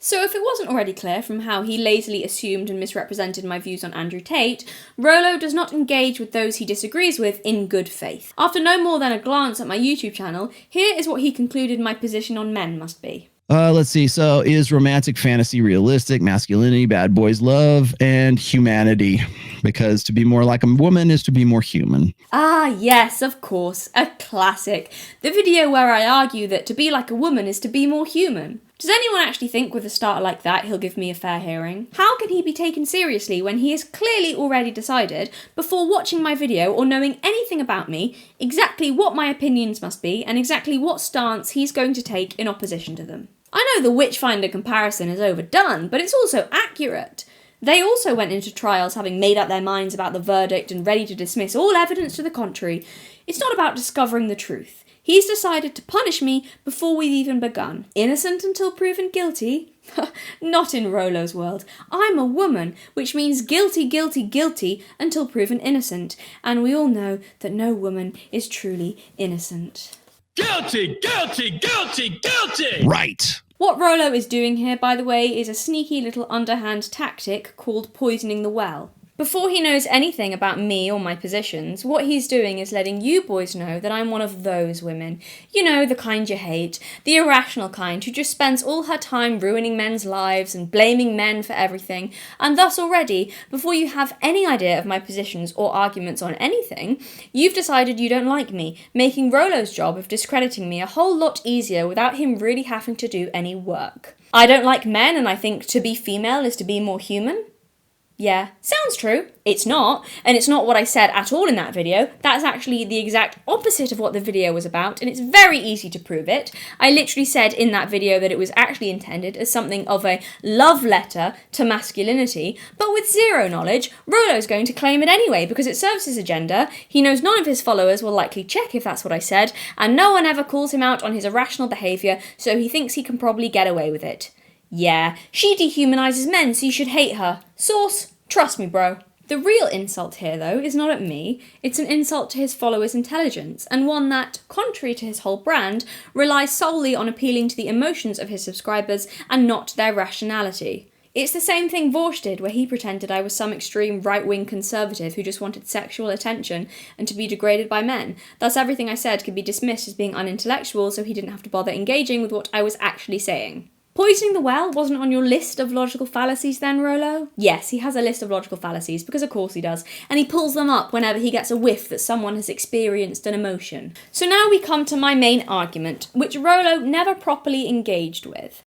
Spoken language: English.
So if it wasn't already clear from how he lazily assumed and misrepresented my views on Andrew Tate, Rollo does not engage with those he disagrees with in good faith. After no more than a glance at my YouTube channel, here is what he concluded my position on men must be. Let's see. So is romantic fantasy realistic? Masculinity, bad boys love, and humanity. Because to be more like a woman is to be more human. Ah, yes, of course. A classic. The video where I argue that to be like a woman is to be more human. Does anyone actually think with a starter like that he'll give me a fair hearing? How can he be taken seriously when he has clearly already decided, before watching my video or knowing anything about me, exactly what my opinions must be and exactly what stance he's going to take in opposition to them? I know the Witchfinder comparison is overdone, but it's also accurate. They also went into trials having made up their minds about the verdict and ready to dismiss all evidence to the contrary. It's not about discovering the truth. He's decided to punish me before we've even begun. Innocent until proven guilty? Not in Rollo's world. I'm a woman, which means guilty, guilty, guilty until proven innocent. And we all know that no woman is truly innocent. Guilty, guilty, guilty, guilty! Right. What Rollo is doing here, by the way, is a sneaky little underhand tactic called poisoning the well. Before he knows anything about me or my positions, what he's doing is letting you boys know that I'm one of those women. You know, the kind you hate, the irrational kind who just spends all her time ruining men's lives and blaming men for everything, and thus already, before you have any idea of my positions or arguments on anything, you've decided you don't like me, making Rollo's job of discrediting me a whole lot easier without him really having to do any work. I don't like men and I think to be female is to be more human? Yeah, sounds true. It's not, and it's not what I said at all in that video. That's actually the exact opposite of what the video was about, and it's very easy to prove it. I literally said in that video that it was actually intended as something of a love letter to masculinity, but with zero knowledge, Rollo's going to claim it anyway because it serves his agenda. He knows none of his followers will likely check if that's what I said, and no one ever calls him out on his irrational behaviour, so he thinks he can probably get away with it. Yeah, she dehumanises men, so you should hate her. Source, trust me, bro. The real insult here, though, is not at me. It's an insult to his followers' intelligence, and one that, contrary to his whole brand, relies solely on appealing to the emotions of his subscribers and not their rationality. It's the same thing Vorsch did, where he pretended I was some extreme right-wing conservative who just wanted sexual attention and to be degraded by men. Thus, everything I said could be dismissed as being unintellectual, so he didn't have to bother engaging with what I was actually saying. Poisoning the well wasn't on your list of logical fallacies then, Rollo? Yes, he has a list of logical fallacies, because of course he does, and he pulls them up whenever he gets a whiff that someone has experienced an emotion. So now we come to my main argument, which Rollo never properly engaged with.